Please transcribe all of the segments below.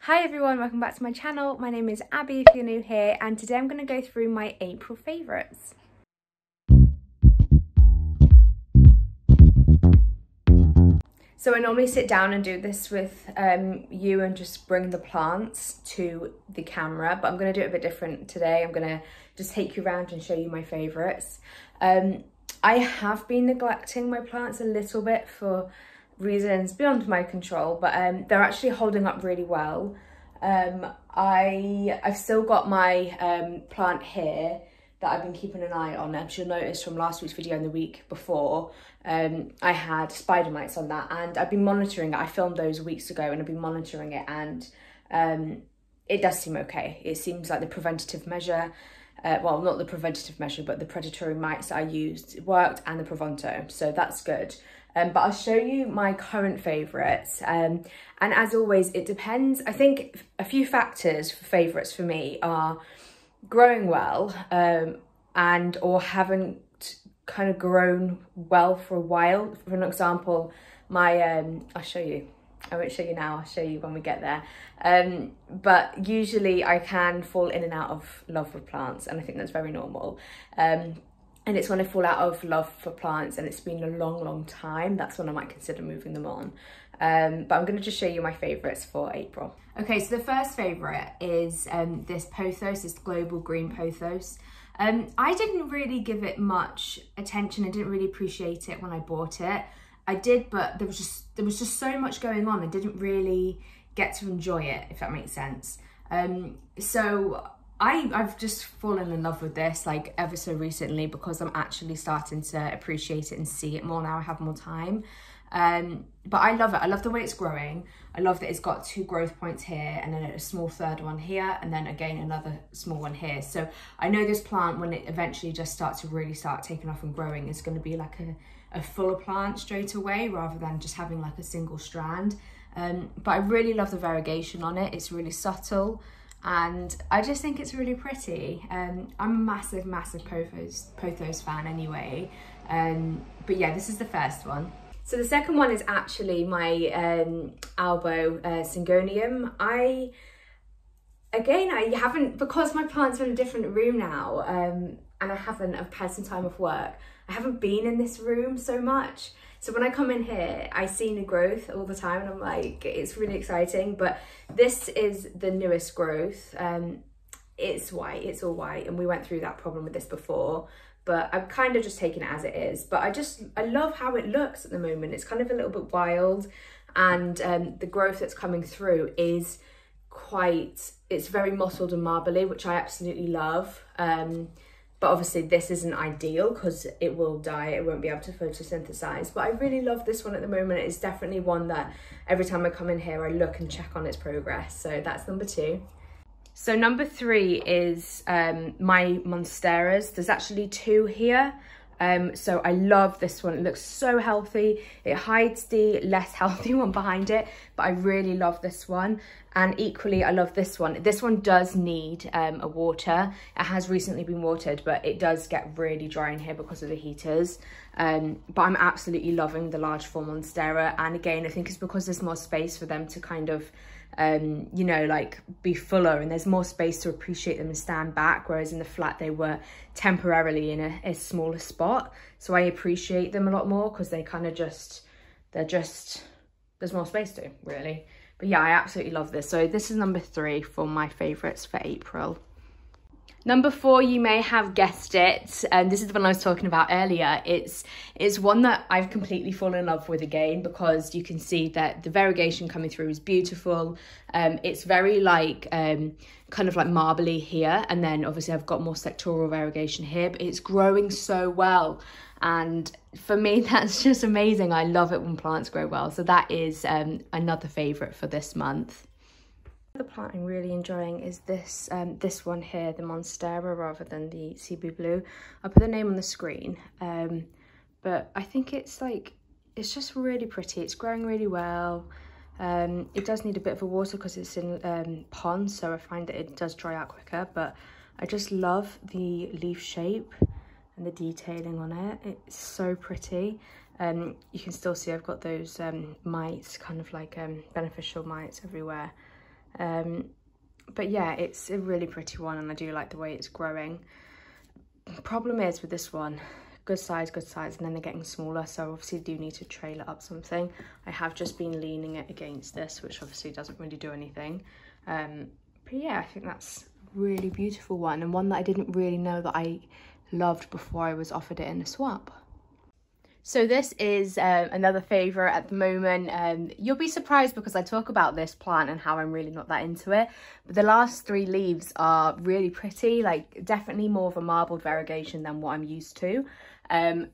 Hi everyone, welcome back to my channel. My name is Abby if you're new here, and today I'm going to go through my April favourites. So I normally sit down and do this with you and just bring the plants to the camera, but I'm going to do it a bit different today. I'm going to just take you around and show you my favourites. I have been neglecting my plants a little bit for reasons beyond my control, but they're actually holding up really well. I've still got my plant here that I've been keeping an eye on. As you'll notice from last week's video and the week before, I had spider mites on that, and I've been monitoring it. I filmed those weeks ago and I've been monitoring it, and it does seem okay. It seems like the preventative measure, well, not the preventative measure, but the predatory mites that I used worked, and the Provonto, so that's good. But I'll show you my current favourites, and as always, it depends. I think a few factors for favourites for me are growing well, and or haven't kind of grown well for a while. For an example, my I'll show you. I won't show you now, I'll show you when we get there. But usually I can fall in and out of love with plants, and I think that's very normal. And it's when I fall out of love for plants and it's been a long time, that's when I might consider moving them on. But I'm going to just show you my favourites for April. Okay, so the first favourite is this pothos, this global green pothos. I didn't really give it much attention. I didn't really appreciate it when I bought it. I did, but there was just so much going on. I didn't really get to enjoy it, if that makes sense. So I've just fallen in love with this like ever so recently, because I'm actually starting to appreciate it and see it more now I have more time. But I love it. I love the way it's growing. I love that it's got 2 growth points here, and then a small third one here, and then again another small one here. So I know this plant, when it eventually just starts to really start taking off and growing, is going to be like a fuller plant straight away, rather than just having like a single strand. But I really love the variegation on it. It's really subtle, and I just think it's really pretty. I'm a massive pothos fan anyway. But yeah, this is the first one. So the second one is actually my Albo Syngonium. I haven't, because my plants are in a different room now, and I've had some time off work, I haven't been in this room so much. So when I come in here, I see new growth all the time, and I'm like, it's really exciting. But this is the newest growth. It's white, it's all white, and we went through that problem with this before. But I've kind of just taken it as it is. But I love how it looks at the moment. It's kind of a little bit wild, and the growth that's coming through is it's very mottled and marbly, which I absolutely love. But obviously this isn't ideal because it will die, it won't be able to photosynthesize. But I really love this one at the moment. It's definitely one that every time I come in here, I look and check on its progress. So that's number 2. So number 3 is my Monsteras. There's actually 2 here. So I love this one. It looks so healthy. It hides the less healthy one behind it, but I really love this one. And equally, I love this one. This one does need a water. It has recently been watered, but it does get really dry in here because of the heaters. But I'm absolutely loving the large form Monstera. And again, I think it's because there's more space for them to kind of, you know, like be fuller, and there's more space to appreciate them and stand back, whereas in the flat they were temporarily in a smaller spot. So I appreciate them a lot more because they kind of there's more space to, really. But yeah, I absolutely love this. So this is number 3 for my favourites for April. Number 4, you may have guessed it, and this is the one I was talking about earlier. It's one that I've completely fallen in love with again, because you can see that the variegation coming through is beautiful. It's very like kind of like marbly here, and then obviously I've got more sectoral variegation here, but it's growing so well. And for me, that's just amazing. I love it when plants grow well. So that is another favourite for this month. The plant I'm really enjoying is this this one here, the Monstera, rather than the Sea Blue. I'll put the name on the screen, but I think it's just really pretty. It's growing really well. It does need a bit of a water because it's in ponds, so I find that it does dry out quicker, but I just love the leaf shape and the detailing on it. It's so pretty. You can still see I've got those mites, kind of like beneficial mites everywhere. But yeah, it's a really pretty one and I do like the way it's growing. Problem is with this one, good size, and then they're getting smaller, so obviously do need to trail it up something. I have just been leaning it against this, which obviously doesn't really do anything. But yeah, I think that's a really beautiful one, and one that I didn't really know that I loved before I was offered it in a swap. So this is another favourite at the moment. You'll be surprised because I talk about this plant and how I'm really not that into it. But the last 3 leaves are really pretty, like definitely more of a marbled variegation than what I'm used to. And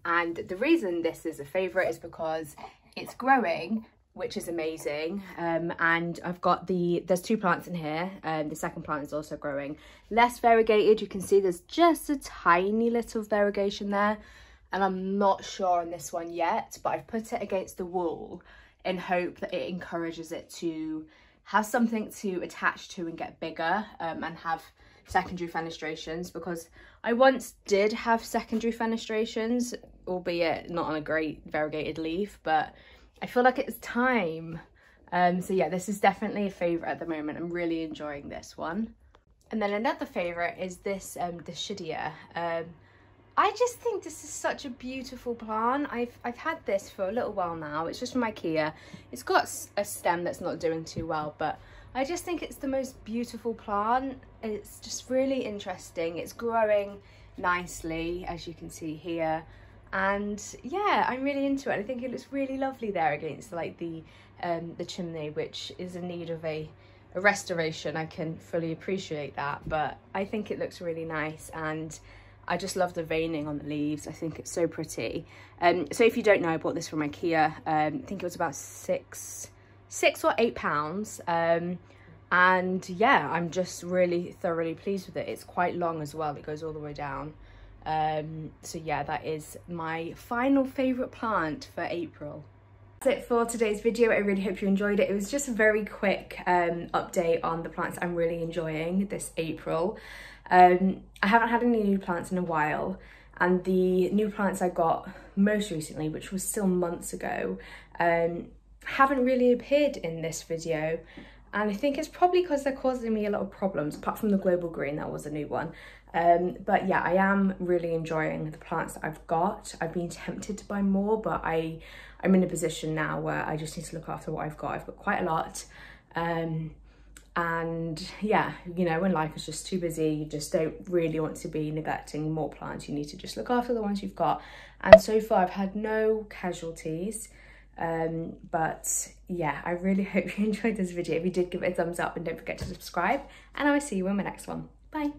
the reason this is a favourite is because it's growing, which is amazing. And I've got there's 2 plants in here. The second plant is also growing. Less variegated, you can see there's just a tiny little variegation there. And I'm not sure on this one yet, but I've put it against the wall in hope that it encourages it to have something to attach to and get bigger, and have secondary fenestrations, because I once did have secondary fenestrations, albeit not on a great variegated leaf, but I feel like it's time. So yeah, this is definitely a favourite at the moment. I'm really enjoying this one. And then another favourite is this the Shidia. I just think this is such a beautiful plant. I've had this for a little while now. It's just from IKEA. It's got a stem that's not doing too well, but I just think it's the most beautiful plant. It's just really interesting. It's growing nicely, as you can see here. And yeah, I'm really into it. I think it looks really lovely there against like the chimney, which is in need of a restoration. I can fully appreciate that, but I think it looks really nice, and I just love the veining on the leaves. I think it's so pretty. So if you don't know, I bought this from IKEA. I think it was about £6 or £8. And yeah, I'm just really thoroughly pleased with it. It's quite long as well. It goes all the way down. So yeah, that is my final favourite plant for April. That's it for today's video. I really hope you enjoyed it. It was just a very quick update on the plants I'm really enjoying this April. I haven't had any new plants in a while, and the new plants I got most recently, which was still months ago, haven't really appeared in this video, and I think it's probably because they're causing me a lot of problems, apart from the global green, that was a new one. But yeah, I am really enjoying the plants that I've got. I've been tempted to buy more, but I'm in a position now where I just need to look after what I've got. I've got quite a lot. And yeah, you know, when life is just too busy, you just don't really want to be neglecting more plants. You need to just look after the ones you've got. And so far I've had no casualties. But yeah, I really hope you enjoyed this video. If you did, give it a thumbs up and don't forget to subscribe, and I will see you in my next one. Bye.